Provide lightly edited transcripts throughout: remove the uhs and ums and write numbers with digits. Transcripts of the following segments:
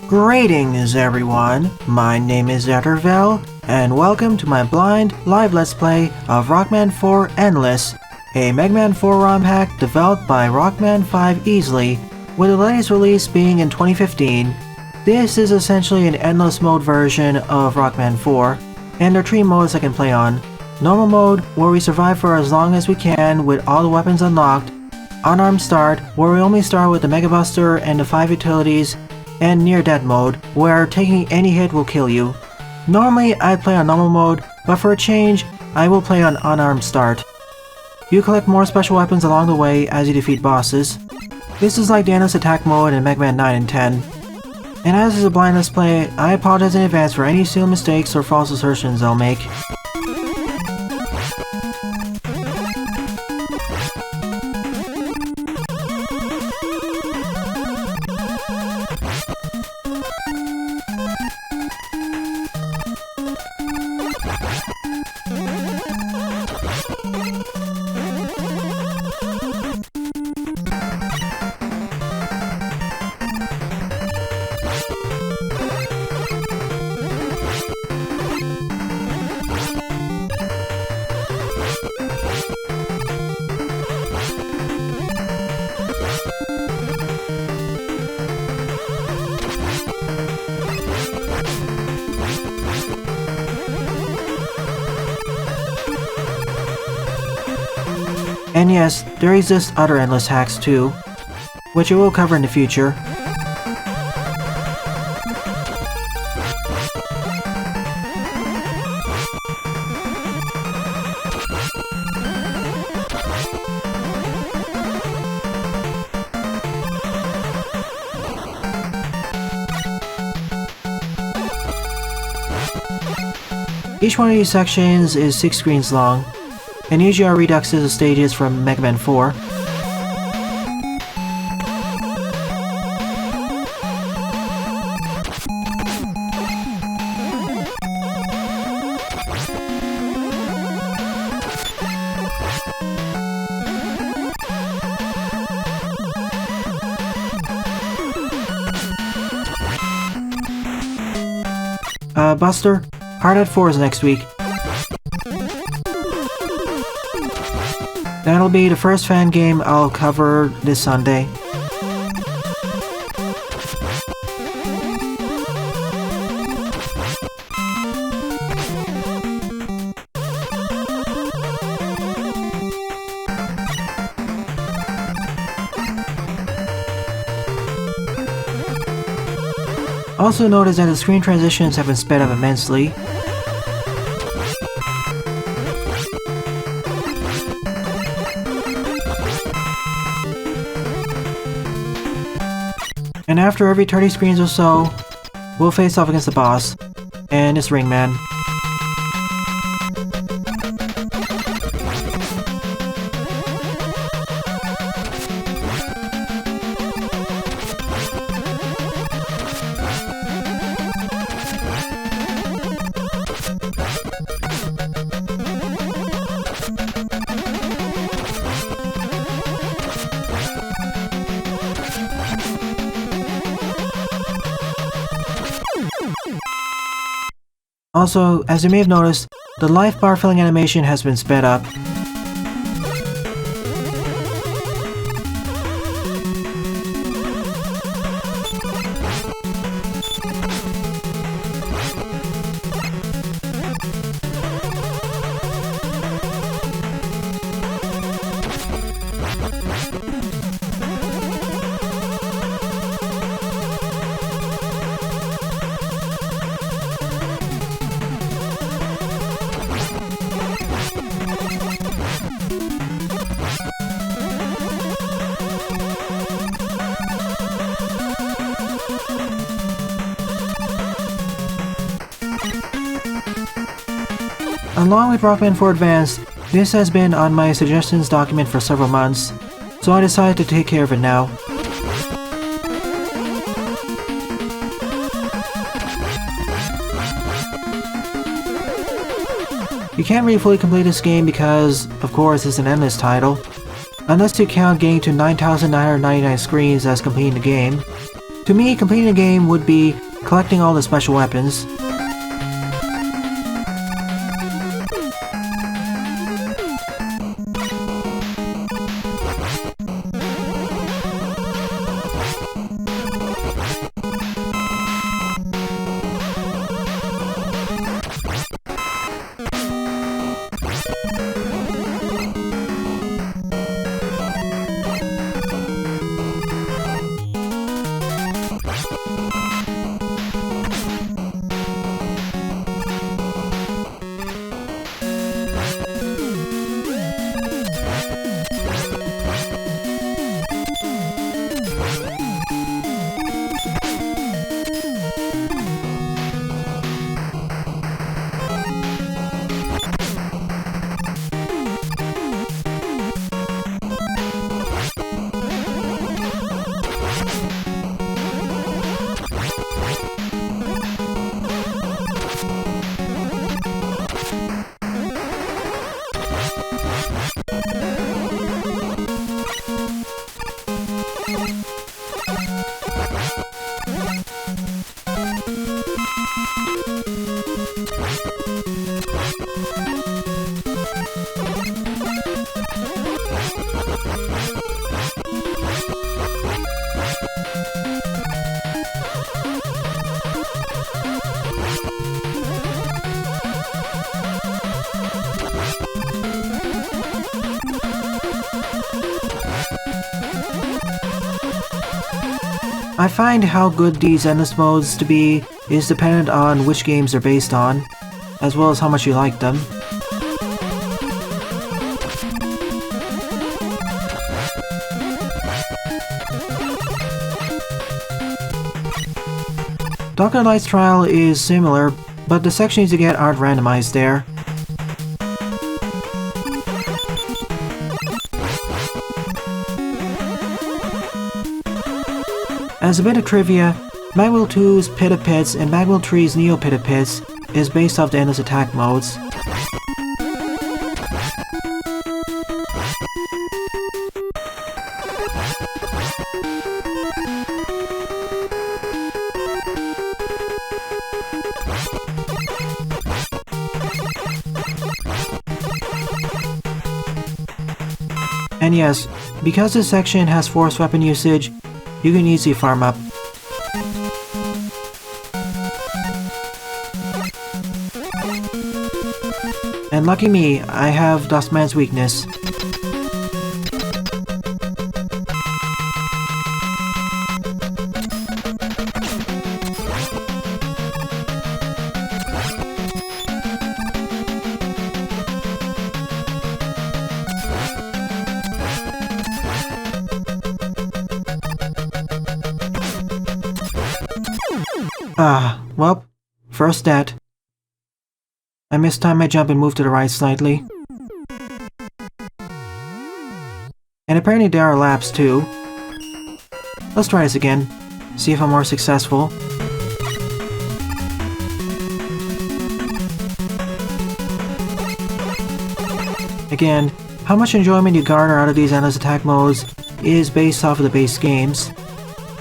Greetings everyone, my name is Ettervel, and welcome to my blind live let's play of Rockman 4 Endless, a Mega Man 4 ROM hack developed by Rockman 5 Easily, with the latest release being in 2015. This is essentially an endless mode version of Rockman 4, and there are 3 modes I can play on. Normal mode, where we survive for as long as we can with all the weapons unlocked. Unarmed start, where we only start with the Mega Buster and the 5 utilities. And near death mode, where taking any hit will kill you. Normally I'd play on normal mode, but for a change, I will play on unarmed start. You collect more special weapons along the way as you defeat bosses. This is like the endless attack mode in Mega Man 9 and 10. And as is a blind let's play, I apologize in advance for any silly mistakes or false assertions I'll make. And yes, there exist other endless hacks too, which I will cover in the future. Each one of these sections is 6 screens long, and usually are reduxes of stages from Mega Man 4. Buster, Hard at 4 is next week. That'll be the first fan game I'll cover this Sunday. Also notice that the screen transitions have been sped up immensely. And after every 30 screens or so, we'll face off against the boss, and it's Ringman. Also, as you may have noticed, the life bar filling animation has been sped up. Along with Rockman 4 Advanced, this has been on my suggestions document for several months, so I decided to take care of it now. You can't really fully complete this game because, of course, it's an endless title, unless you count getting to 9,999 screens as completing the game. To me, completing the game would be collecting all the special weapons. I find how good these endless modes to be is dependent on which games they're based on, as well as how much you like them. Dr. Light's Trial is similar, but the sections you get aren't randomized there. As a bit of trivia, Magwell 2's Pit of Pits and Magwell 3's Neo Pit of Pits is based off the endless attack modes. And yes, because this section has force weapon usage, you can easily farm up. And lucky me, I have Dustman's weakness. Well, first that. I mistimed my jump and moved to the right slightly. And apparently there are laps too. Let's try this again, see if I'm more successful. Again, how much enjoyment you garner out of these endless attack modes is based off of the base games.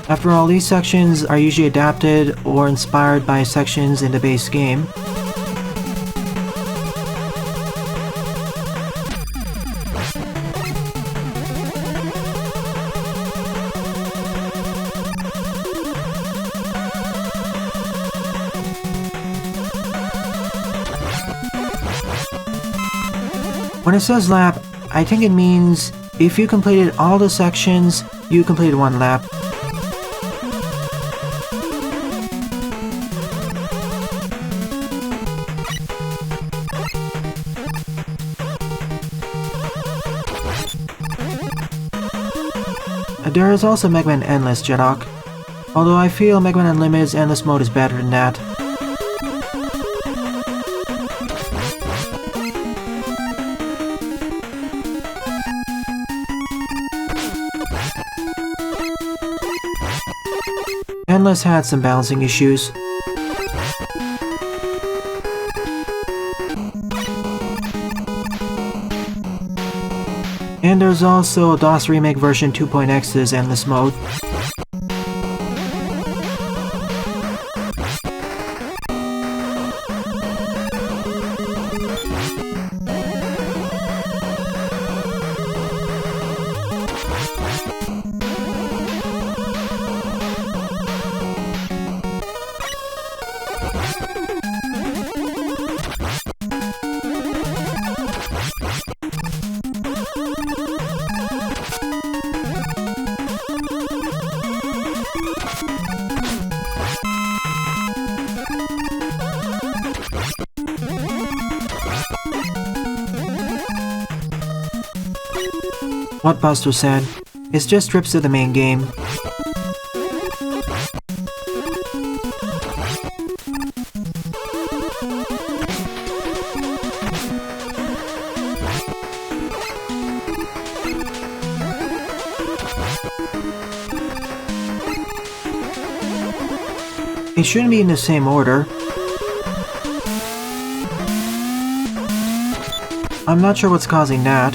After all, these sections are usually adapted or inspired by sections in the base game. When it says lap, I think it means if you completed all the sections, you completed one lap. There is also Mega Man Endless Jedok, although I feel Mega Man Unlimited's Endless Mode is better than that. Endless had some balancing issues. And there's also DOS Remake version 2.x's Endless Mode. what Buster said. It's just strips of the main game. It shouldn't be in the same order. I'm not sure what's causing that.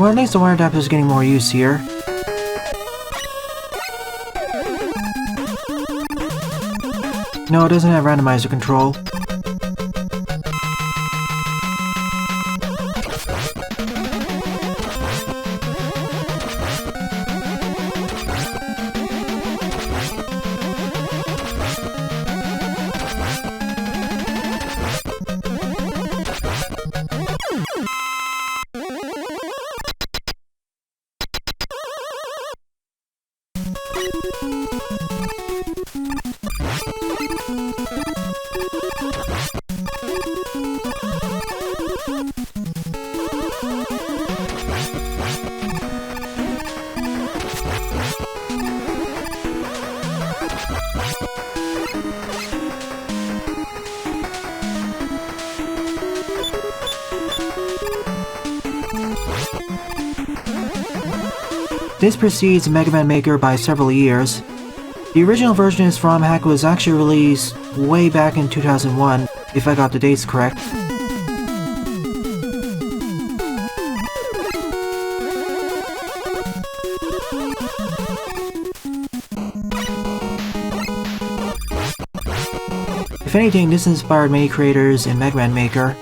Well, at least the wire adapter is getting more use here. No, it doesn't have randomizer control. This precedes Mega Man Maker by several years. The original version of this ROM hack was actually released way back in 2001, if I got the dates correct. If anything, this inspired many creators in Mega Man Maker.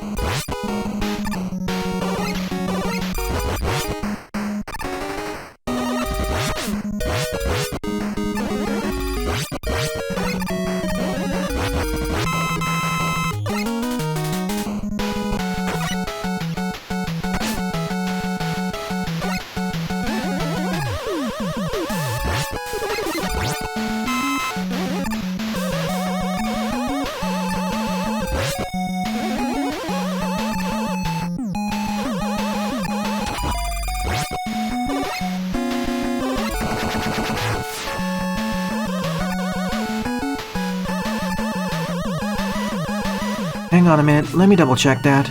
Hang on a minute, let me double check that.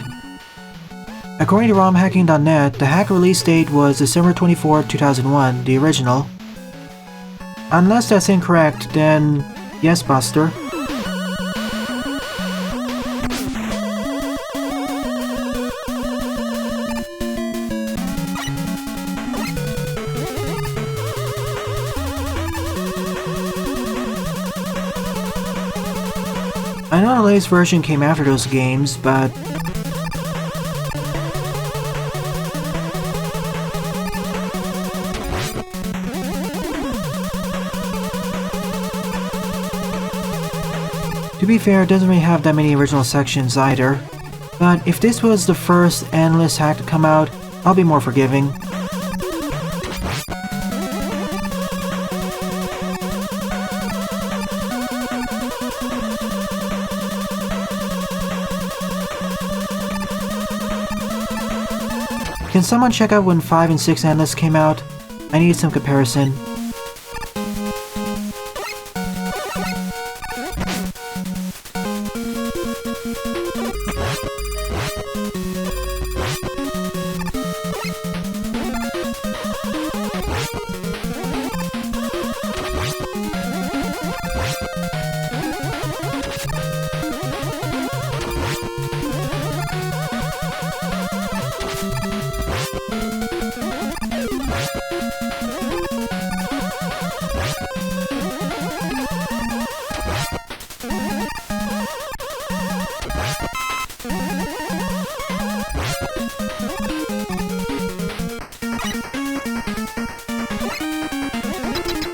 According to romhacking.net, the hack release date was December 24, 2001, the original. Unless that's incorrect, then yes, Buster. I know the latest version came after those games, but... to be fair, it doesn't really have that many original sections either. But if this was the first endless hack to come out, I'll be more forgiving. Can someone check out when 5 and 6 Endless came out? I need some comparison.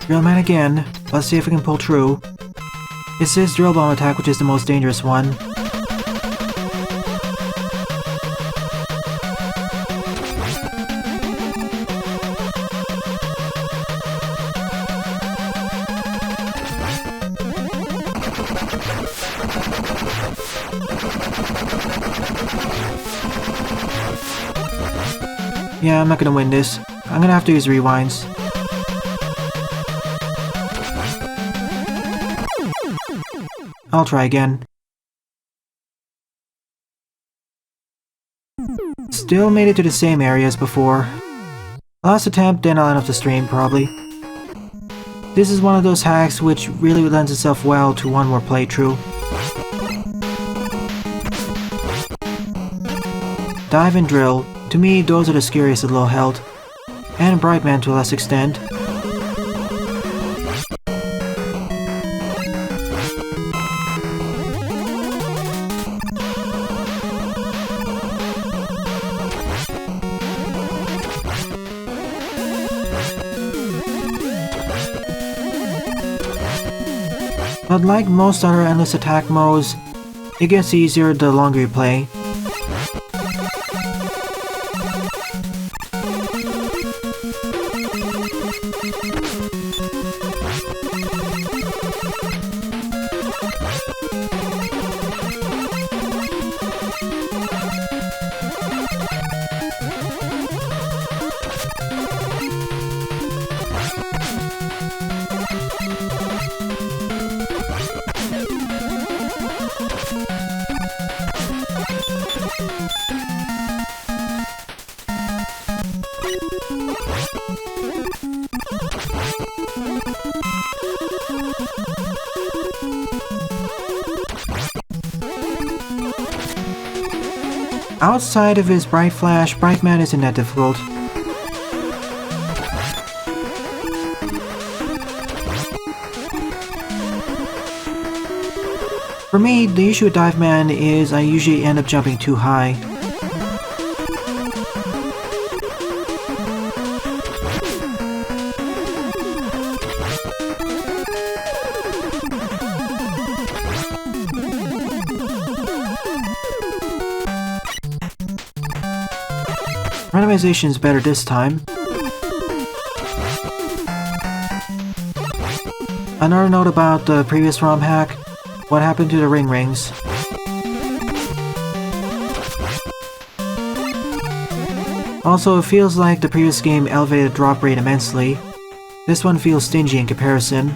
Drill man again. Let's see if we can pull through. It's this drill bomb attack which is the most dangerous one. Yeah, I'm not gonna win this. I'm gonna have to use rewinds. I'll try again. Still made it to the same area as before. Last attempt, then I'll end up the stream, probably. This is one of those hacks which really lends itself well to one more playthrough. Dive and drill. To me, those are the scariest at low health. And Bright Man to a less extent. But like most other endless attack modes, it gets easier the longer you play. Outside of his Bright Flash, Bright Man isn't that difficult. For me, the issue with Dive Man is I usually end up jumping too high. Randomization is better this time. Another note about the previous ROM hack, what happened to the ring rings? Also, it feels like the previous game elevated drop rate immensely. This one feels stingy in comparison.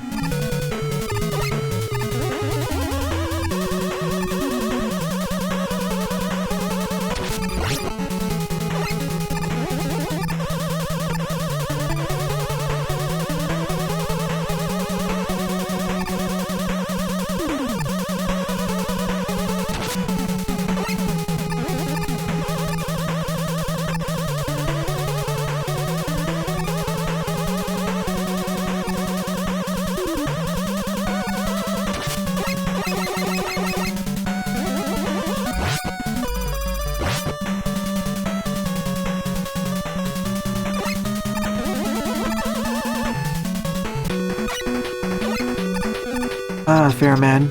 Fair man.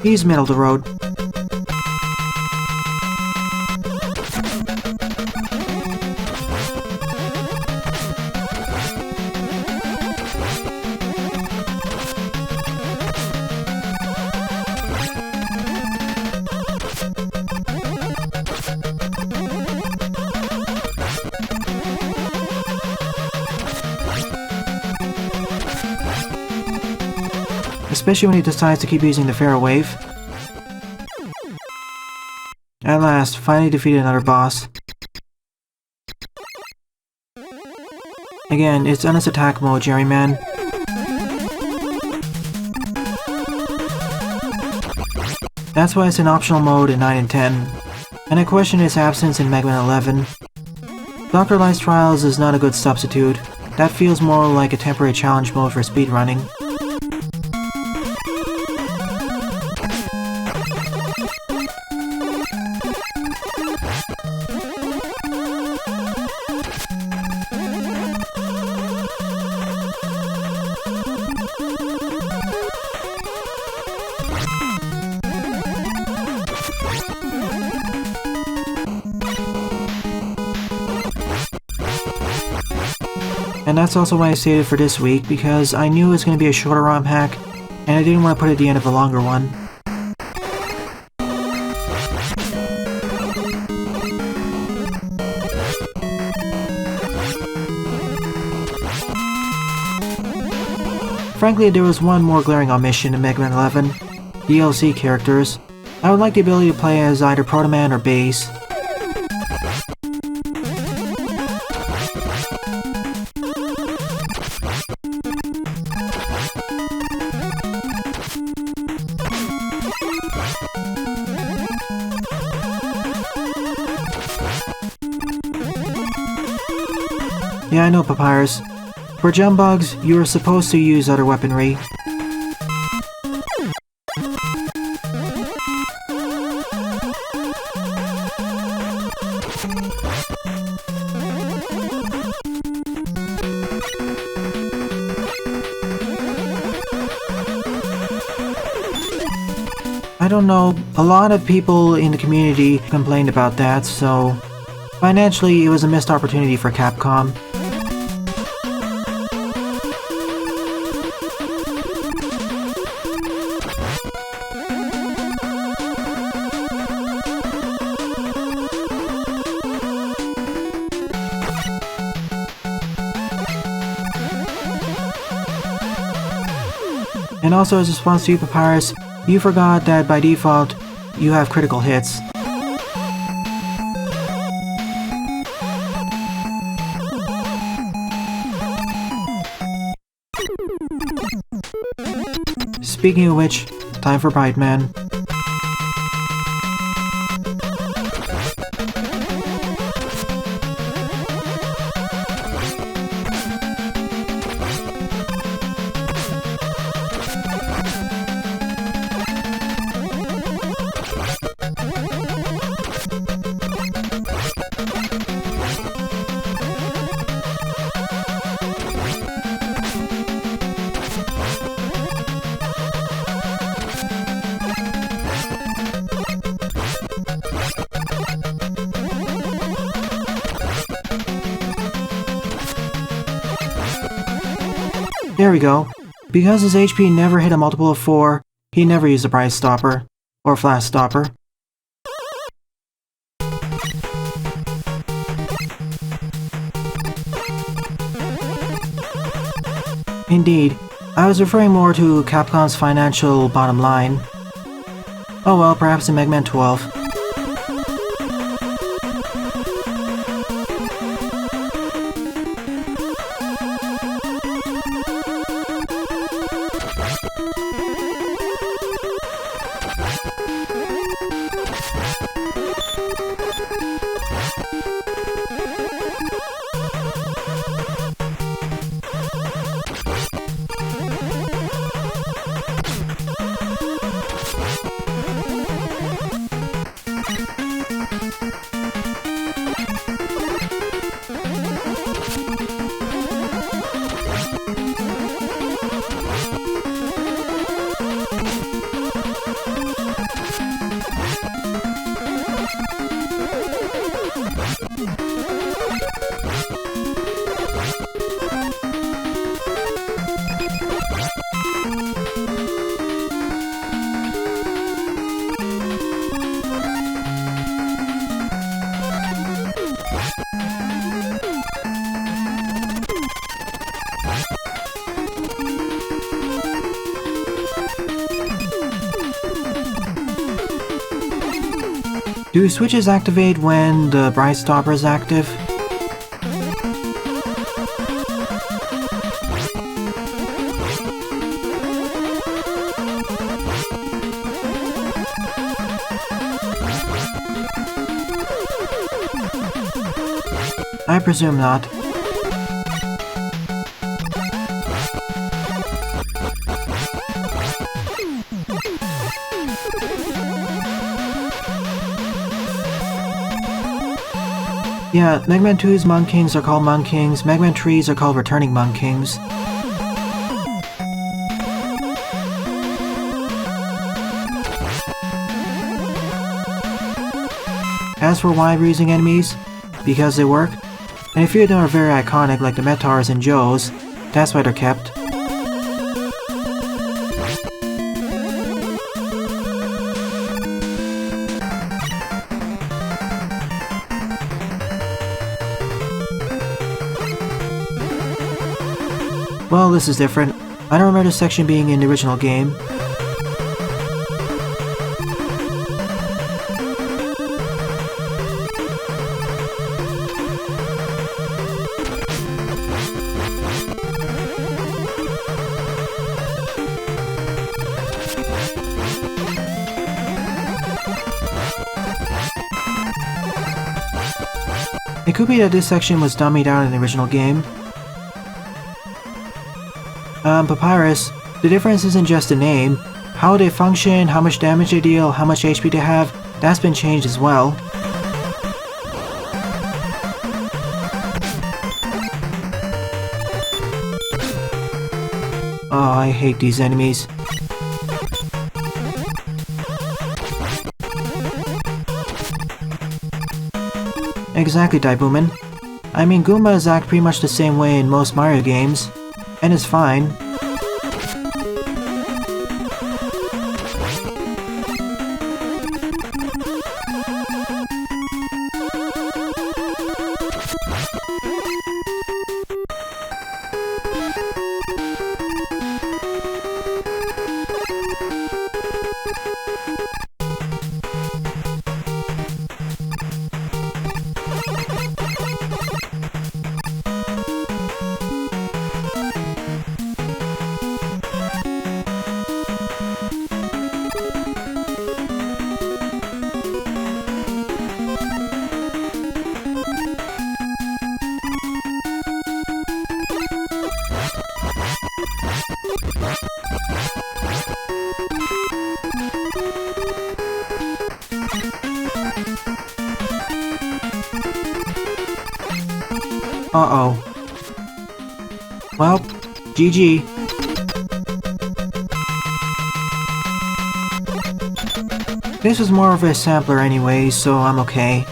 He's middle of the road. Especially when he decides to keep using the Pharaoh Wave. At last, finally defeated another boss. Again, it's endless attack mode, Jerry Man. That's why it's an optional mode in 9 and 10, and I question its absence in Mega Man 11. Dr. Light's Trials is not a good substitute. That feels more like a temporary challenge mode for speedrunning. And that's also why I saved it for this week, because I knew it was going to be a shorter ROM hack, and I didn't want to put it at the end of a longer one. Frankly, there was one more glaring omission in Mega Man 11. DLC characters. I would like the ability to play as either Proto Man or Bass. Yeah, I know, Papyrus. For Jumbugs, you are supposed to use other weaponry. I don't know, a lot of people in the community complained about that, so financially it was a missed opportunity for Capcom. And also, as a response to you, Papyrus, you forgot that by default, you have critical hits. Speaking of which, time for Brightman. There we go. Because his HP never hit a multiple of 4, he never used a Bright Stopper, or Flash Stopper. Indeed, I was referring more to Capcom's financial bottom line. Oh well, perhaps in Mega Man 12. Do switches activate when the Bright Stopper is active? I presume not. Yeah, Mega Man 2's Monk Kings are called Monk Kings, Mega Man 3's are called Returning Monk Kings. As for why we're using enemies, because they work, and a few of them are very iconic like the Metars and Joes, that's why they're kept. Well, this is different. I don't remember this section being in the original game. It could be that this section was dummied out in the original game. Papyrus, the difference isn't just the name. How they function, how much damage they deal, how much HP they have, that's been changed as well. Oh, I hate these enemies. Exactly, Daibuman. I mean, Goombas act pretty much the same way in most Mario games, and it's fine. Uh-oh. Well, GG. This was more of a sampler anyway, so I'm okay.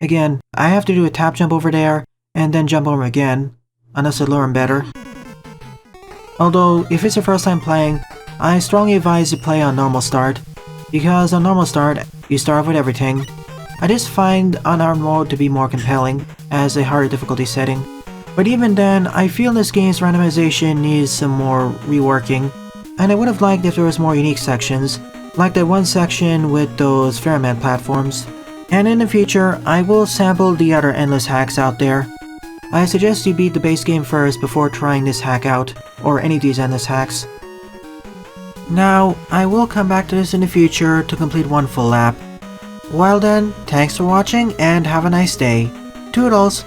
Again, I have to do a tap jump over there, and then jump over again, unless I learn better. Although, if it's your first time playing, I strongly advise you play on normal start, because on normal start, you start with everything. I just find Unarmed mode to be more compelling, as a harder difficulty setting. But even then, I feel this game's randomization needs some more reworking, and I would have liked if there was more unique sections, like that one section with those Ferryman platforms. And in the future, I will sample the other endless hacks out there. I suggest you beat the base game first before trying this hack out, or any of these endless hacks. Now, I will come back to this in the future to complete one full lap. Well then, thanks for watching and have a nice day. Toodles!